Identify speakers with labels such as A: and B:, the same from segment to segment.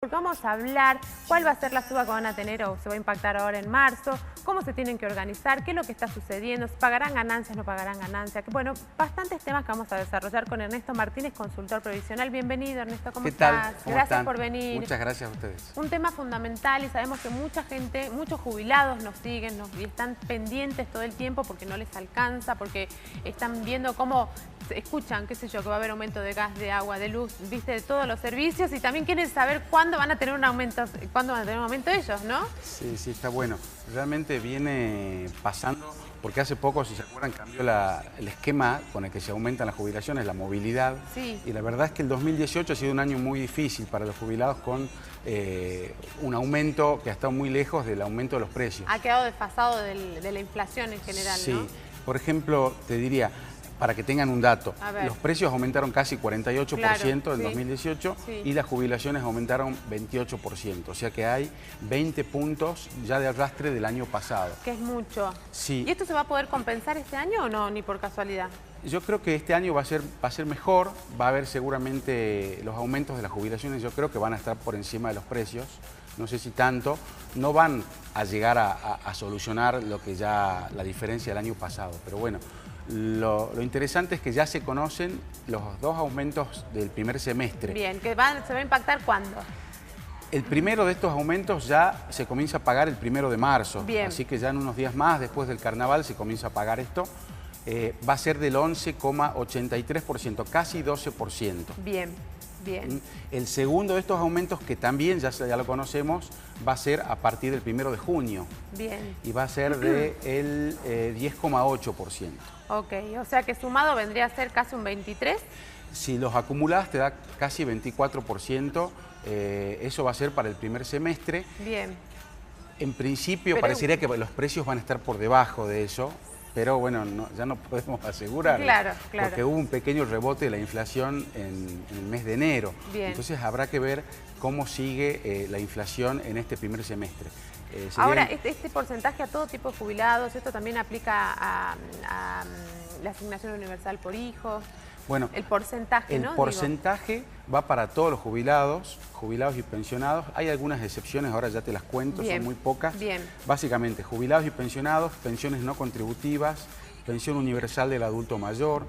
A: porque vamos a hablar cuál va a ser la suba que van a tener o se va a impactar ahora en marzo, cómo se tienen que organizar, qué es lo que está sucediendo, si pagarán ganancias, no pagarán ganancias. Bueno, bastantes temas que vamos a desarrollar con Ernesto Martínez, consultor previsional. Bienvenido, Ernesto, ¿cómo estás?
B: ¿Cómo
A: Gracias
B: están?
A: por venir.
B: Muchas gracias a ustedes.
A: Un tema fundamental y sabemos que mucha gente, muchos jubilados nos siguen y están pendientes todo el tiempo porque no les alcanza, porque están viendo cómo escuchan, qué sé yo, que va a haber aumento de gas, de agua, de luz, viste, de todos los servicios, y también quieren saber cuándo van a tener un aumento, ellos, ¿no?
B: Sí, sí, está bueno. Realmente viene pasando, porque hace poco, si se acuerdan, cambió el esquema con el que se aumentan las jubilaciones, la movilidad.
A: Sí.
B: Y la verdad es que el 2018 ha sido un año muy difícil para los jubilados con un aumento que ha estado muy lejos del aumento de los precios.
A: Ha quedado desfasado de la inflación en general,
B: sí.
A: ¿no?
B: Por ejemplo, te diría, para que tengan un dato, los precios aumentaron casi 48% en 2018 y las jubilaciones aumentaron 28%. O sea que hay 20 puntos ya de arrastre del año pasado.
A: Que es mucho.
B: Sí.
A: ¿Y esto se va a poder compensar este año o no, ni por casualidad?
B: Yo creo que este año va a ser mejor, va a haber seguramente los aumentos de las jubilaciones, yo creo que van a estar por encima de los precios, no sé si tanto, no van a llegar a solucionar lo que ya la diferencia del año pasado, pero bueno. Lo interesante es que ya se conocen los dos aumentos del primer semestre.
A: Bien, ¿se va a impactar cuándo?
B: El primero de estos aumentos ya se comienza a pagar el 1 de marzo.
A: Bien.
B: Así que ya en unos días más, después del carnaval, se comienza a pagar esto. Va a ser del 11,83%, casi 12%.
A: Bien, bien.
B: El segundo de estos aumentos, que también ya lo conocemos, va a ser a partir del 1 de junio.
A: Bien.
B: Y va a ser del 10,8%.
A: Ok, o sea que sumado vendría a ser casi un 23%.
B: Si los acumuladas te da casi 24%, eso va a ser para el primer semestre.
A: Bien.
B: En principio parecería que los precios van a estar por debajo de eso, pero bueno, ya no podemos asegurar.
A: Claro, claro.
B: Porque hubo un pequeño rebote de la inflación en el mes de enero.
A: Bien.
B: Entonces habrá que ver cómo sigue la inflación en este primer semestre.
A: Ahora, este porcentaje a todo tipo de jubilados, ¿esto también aplica a la asignación universal por hijos?
B: Bueno,
A: el porcentaje, ¿no?
B: El porcentaje va para todos los jubilados y pensionados. Hay algunas excepciones, ahora ya te las cuento, son muy pocas.
A: Bien.
B: Básicamente, jubilados y pensionados, pensiones no contributivas, pensión universal del adulto mayor,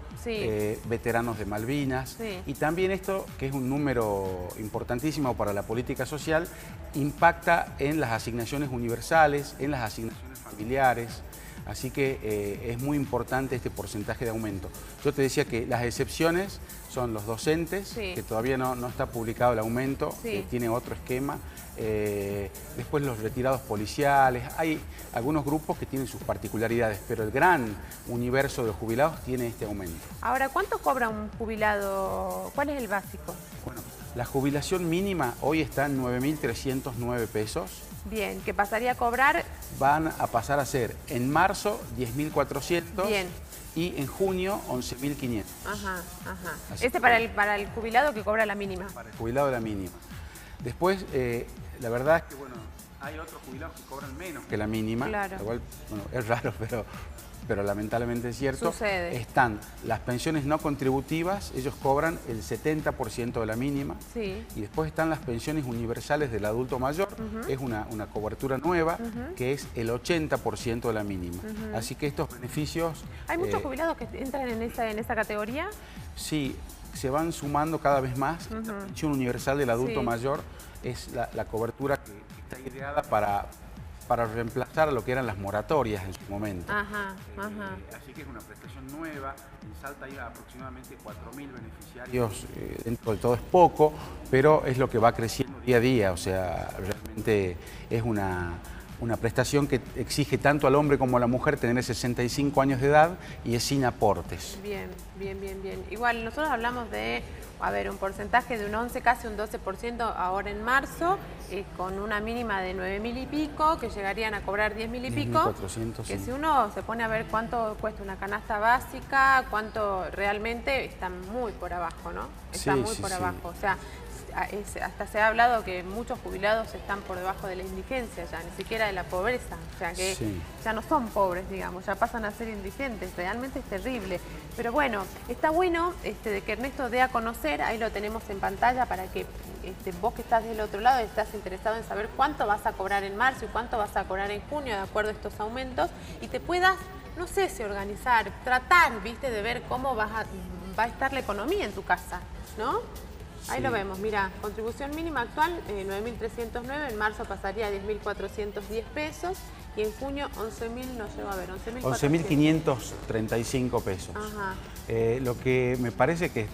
B: veteranos de Malvinas. Y también esto, que es un número importantísimo para la política social, impacta en las asignaciones universales, en las asignaciones familiares. Así que es muy importante este porcentaje de aumento. Yo te decía que las excepciones son los docentes, que todavía no está publicado el aumento, tiene otro esquema. Después los retirados policiales. Hay algunos grupos que tienen sus particularidades, pero el gran universo de jubilados tiene este aumento.
A: Ahora, ¿cuánto cobra un jubilado? ¿Cuál es el básico?
B: Bueno, la jubilación mínima hoy está en 9.309 pesos.
A: Bien, ¿qué pasaría a cobrar?
B: Van a pasar a ser en marzo 10.400.
A: Bien.
B: Y en junio 11.500.
A: Ajá, ajá. Este para el jubilado que cobra la mínima.
B: Para el jubilado de la mínima. Después, la verdad es que, bueno, hay otros jubilados que cobran menos que la mínima.
A: Claro.
B: Igual, bueno, es raro, pero lamentablemente es cierto.
A: Sucede.
B: Están las pensiones no contributivas, ellos cobran el 70% de la mínima.
A: Sí.
B: Y después están las pensiones universales del adulto mayor, es una cobertura nueva, que es el 80% de la mínima. Así que estos beneficios...
A: ¿Hay muchos jubilados que entran en esa categoría?
B: Sí, se van sumando cada vez más. La pensión universal del adulto mayor es la cobertura que está ideada para reemplazar a lo que eran las moratorias en su momento. Así que es una prestación nueva. En Salta hay aproximadamente 4.000 beneficiarios. Dentro de todo es poco, pero es lo que va creciendo día a día. O sea, realmente es una prestación que exige tanto al hombre como a la mujer tener 65 años de edad y es sin aportes.
A: Bien, bien, bien, bien. Igual nosotros hablamos de, un porcentaje de un 11, casi un 12% ahora en marzo, con una mínima de 9.000 y pico, que llegarían a cobrar 10.000 y pico.
B: 10.400,
A: que si uno se pone a ver cuánto cuesta una canasta básica, cuánto realmente está muy por abajo, ¿no? Está muy por abajo. O sea, hasta se ha hablado que muchos jubilados están por debajo de la indigencia ya, ni siquiera de la pobreza, o sea que ya no son pobres, digamos, ya pasan a ser indigentes, realmente es terrible. Pero bueno, está bueno de que Ernesto dé a conocer, ahí lo tenemos en pantalla para que vos que estás del otro lado y estás interesado en saber cuánto vas a cobrar en marzo y cuánto vas a cobrar en junio de acuerdo a estos aumentos y te puedas, no sé si organizar, tratar, viste, de ver cómo va a estar la economía en tu casa, ¿no? Ahí sí. Lo vemos, mira, contribución mínima actual 9.309, en marzo pasaría a 10.410 pesos y en junio 11.000, no llego a ver,
B: 11.535 pesos.
A: Ajá.
B: Lo que me parece que,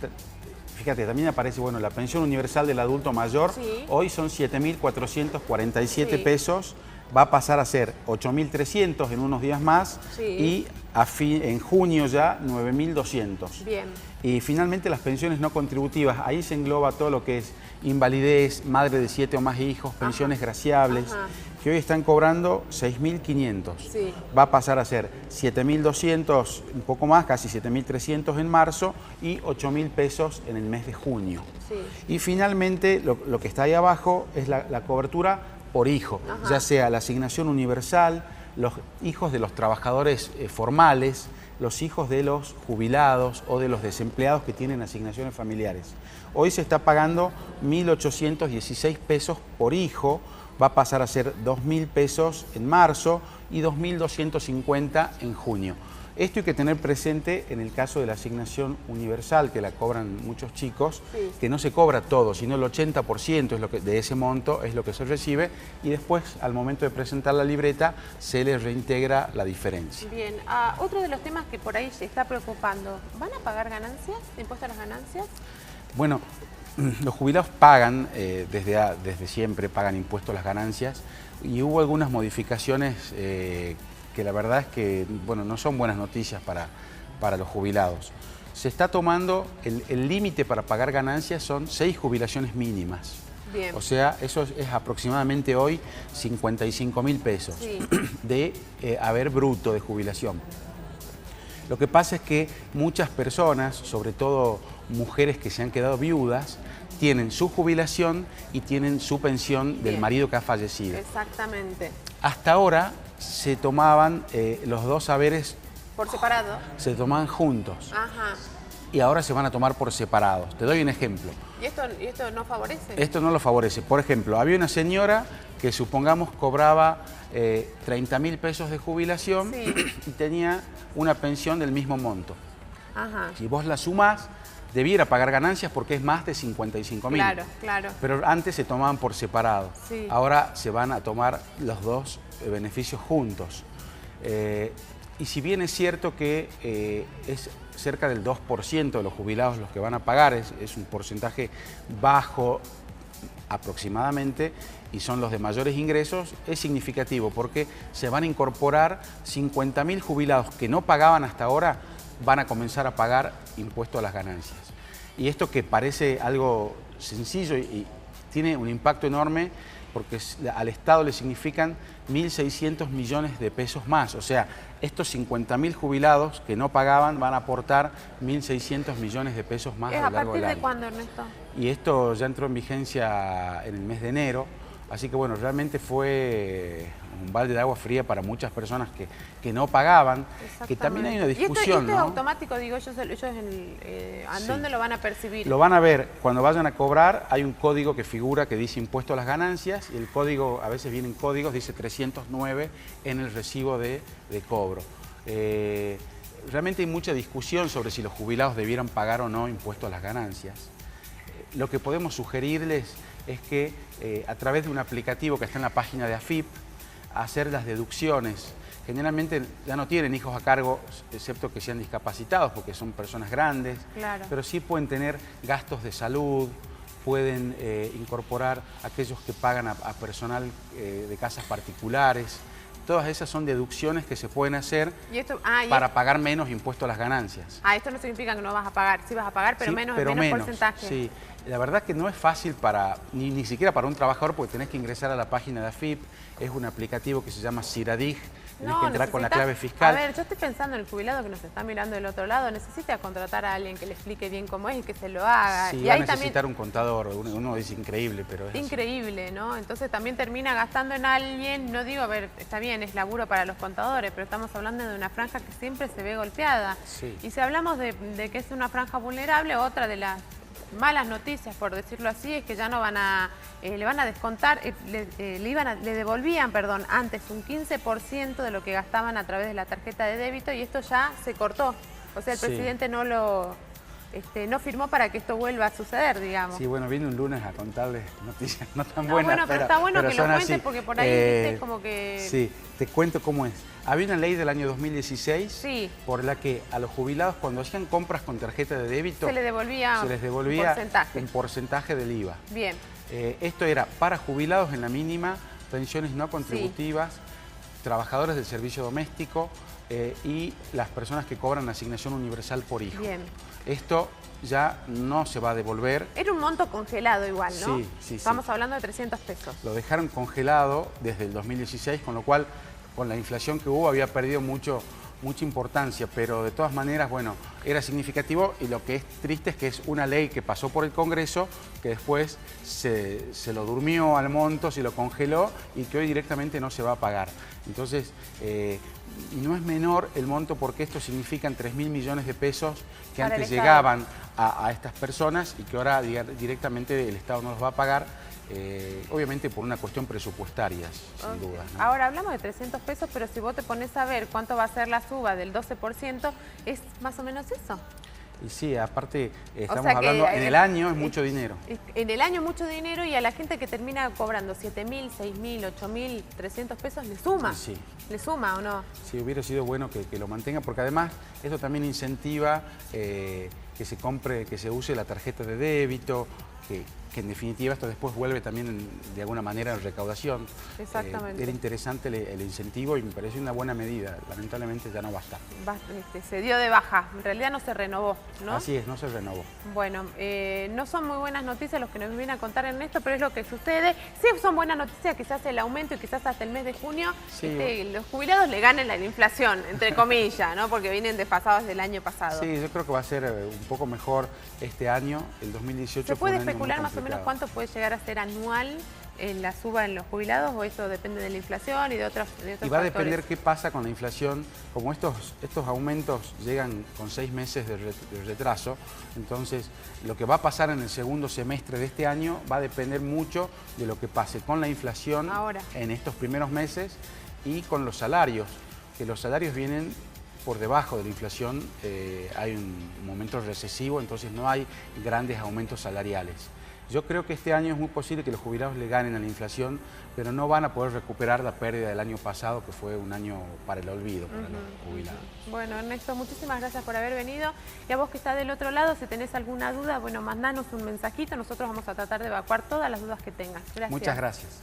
B: fíjate, también aparece, bueno, la pensión universal del adulto mayor,
A: sí.
B: Hoy son 7.447 pesos, va a pasar a ser 8.300 en unos días más y en junio ya 9.200.
A: Bien.
B: Y finalmente las pensiones no contributivas, ahí se engloba todo lo que es invalidez, madre de 7 o más hijos, pensiones graciables, que hoy están cobrando 6.500.
A: Sí.
B: Va a pasar a ser 7.200, un poco más, casi 7.300 en marzo y 8.000 pesos en el mes de junio.
A: Sí.
B: Y finalmente lo que está ahí abajo es la cobertura por hijo, ya sea la asignación universal, los hijos de los trabajadores formales, los hijos de los jubilados o de los desempleados que tienen asignaciones familiares. Hoy se está pagando 1.816 pesos por hijo, va a pasar a ser 2.000 pesos en marzo y 2.250 en junio. Esto hay que tener presente en el caso de la asignación universal, que la cobran muchos chicos, que no se cobra todo, sino el 80% es lo que, de ese monto es lo que se recibe y después, al momento de presentar la libreta, se les reintegra la diferencia.
A: Bien, otro de los temas que por ahí se está preocupando, ¿van a pagar ganancias, impuesto a las ganancias?
B: Bueno, los jubilados pagan, desde siempre pagan impuesto a las ganancias y hubo algunas modificaciones que la verdad es que bueno, no son buenas noticias para los jubilados. Se está tomando, el límite para pagar ganancias son 6 jubilaciones mínimas.
A: Bien.
B: O sea, eso es aproximadamente hoy 55.000 pesos de haber bruto de jubilación. Lo que pasa es que muchas personas, sobre todo mujeres que se han quedado viudas, tienen su jubilación y tienen su pensión del marido que ha fallecido.
A: Exactamente.
B: Hasta ahora se tomaban los dos haberes
A: por separado.
B: Se tomaban juntos.
A: Ajá.
B: Y ahora se van a tomar por separados. Te doy un ejemplo.
A: ¿Y esto no favorece?
B: Esto no lo favorece. Por ejemplo, había una señora que supongamos cobraba 30.000 pesos de jubilación y tenía una pensión del mismo monto.
A: Ajá.
B: Si vos la sumás, debiera pagar ganancias porque es más de 55.000.
A: Claro, claro.
B: Pero antes se tomaban por separado.
A: Sí.
B: Ahora se van a tomar los dos beneficios juntos. Y si bien es cierto que es cerca del 2% de los jubilados los que van a pagar, es un porcentaje bajo aproximadamente y son los de mayores ingresos, es significativo porque se van a incorporar 50.000 jubilados que no pagaban hasta ahora, van a comenzar a pagar impuesto a las ganancias. Y esto que parece algo sencillo y tiene un impacto enorme porque al Estado le significan 1.600 millones de pesos más. O sea, estos 50.000 jubilados que no pagaban van a aportar 1.600 millones de pesos más a lo largo del año.
A: ¿A partir de cuándo, Ernesto?
B: Y esto ya entró en vigencia en el mes de enero. Así que bueno, realmente fue un balde de agua fría para muchas personas que no pagaban, que también hay una discusión.
A: ¿Y esto es automático, digo, ellos ¿a dónde lo van a percibir?
B: Lo van a ver, cuando vayan a cobrar hay un código que figura que dice impuesto a las ganancias y el código, a veces vienen códigos, dice 309 en el recibo de cobro. Realmente hay mucha discusión sobre si los jubilados debieran pagar o no impuesto a las ganancias. Lo que podemos sugerirles es que a través de un aplicativo que está en la página de AFIP, hacer las deducciones. Generalmente ya no tienen hijos a cargo, excepto que sean discapacitados, porque son personas grandes, pero sí pueden tener gastos de salud, pueden incorporar aquellos que pagan a personal de casas particulares. Todas esas son deducciones que se pueden hacer para pagar menos impuesto a las ganancias.
A: Esto no significa que no vas a pagar, sí vas a pagar, pero,
B: sí,
A: menos porcentaje.
B: Sí, la verdad que no es fácil ni siquiera para un trabajador porque tenés que ingresar a la página de AFIP, es un aplicativo que se llama Ciradig, tenés que entrar con la clave fiscal.
A: A ver, yo estoy pensando en el jubilado que nos está mirando del otro lado, necesita contratar a alguien que le explique bien cómo es y que se lo haga.
B: Sí, va a necesitar un contador, uno dice increíble, pero es
A: increíble, ¿no? Entonces también termina gastando en alguien, no digo, a ver, está bien, es laburo para los contadores, pero estamos hablando de una franja que siempre se ve golpeada.
B: Sí.
A: Y si hablamos de que es una franja vulnerable, otra de las malas noticias, por decirlo así, es que ya no van a, le van a descontar, le devolvían, perdón, antes un 15% de lo que gastaban a través de la tarjeta de débito y esto ya se cortó. O sea, el presidente no firmó para que esto vuelva a suceder, digamos.
B: Sí, bueno, viene un lunes a contarles noticias no tan buenas.
A: Bueno, pero está bueno que lo cuentes
B: así.
A: porque por ahí viste como que...
B: Sí, te cuento cómo es. Había una ley del año 2016 por la que a los jubilados cuando hacían compras con tarjeta de débito
A: se les devolvía
B: un porcentaje del IVA.
A: Bien.
B: Esto era para jubilados en la mínima, pensiones no contributivas, trabajadores del servicio doméstico y las personas que cobran asignación universal por hijo.
A: Bien.
B: Esto ya no se va a devolver.
A: Era un monto congelado igual, ¿no?
B: Sí.
A: Estamos hablando de 300 pesos.
B: Lo dejaron congelado desde el 2016, con lo cual con la inflación que hubo había perdido mucha importancia, pero de todas maneras, bueno, era significativo y lo que es triste es que es una ley que pasó por el Congreso, que después se lo durmió al monto, se lo congeló y que hoy directamente no se va a pagar. Entonces, no es menor el monto porque esto significan 3.000 millones de pesos que antes llegaban a estas personas y que ahora directamente el Estado no los va a pagar. Obviamente por una cuestión presupuestaria, sin duda, ¿no?
A: Ahora hablamos de 300 pesos, pero si vos te pones a ver cuánto va a ser la suba del 12%, es más o menos eso.
B: Y sí, aparte estamos hablando, en el año es mucho dinero.
A: En el año mucho dinero y a la gente que termina cobrando 7.000, 6.000, 8.300 pesos le suma. Sí. ¿Le suma o no? Sí, hubiera sido bueno que lo mantenga porque además esto también incentiva que se use la tarjeta de débito, que en definitiva esto después vuelve también de alguna manera en recaudación. Exactamente.
B: Era interesante el incentivo y me pareció una buena medida. Lamentablemente ya no va a estar.
A: Se dio de baja, en realidad no se renovó, ¿no?
B: Así es, no se renovó.
A: Bueno, no son muy buenas noticias los que nos vienen a contar en esto, pero es lo que sucede. Sí son buenas noticias, quizás el aumento y quizás hasta el mes de junio los jubilados le ganen la inflación, entre comillas, ¿no? Porque vienen desfasados del año pasado.
B: Sí, yo creo que va a ser un poco mejor este año, el 2018.
A: ¿Se puede especular más o menos cuánto puede llegar a ser anual la suba en los jubilados o eso depende de la inflación y de otros
B: Y va a depender qué pasa con la inflación. Como estos aumentos llegan con 6 meses de retraso, entonces lo que va a pasar en el segundo semestre de este año va a depender mucho de lo que pase con la inflación en estos primeros meses y con los salarios, que los salarios vienen por debajo de la inflación, hay un momento recesivo, entonces no hay grandes aumentos salariales. Yo creo que este año es muy posible que los jubilados le ganen a la inflación, pero no van a poder recuperar la pérdida del año pasado, que fue un año para el olvido para los jubilados.
A: Bueno, Ernesto, muchísimas gracias por haber venido. Y a vos que estás del otro lado, si tenés alguna duda, bueno, mandanos un mensajito. Nosotros vamos a tratar de evacuar todas las dudas que tengas. Gracias.
B: Muchas gracias.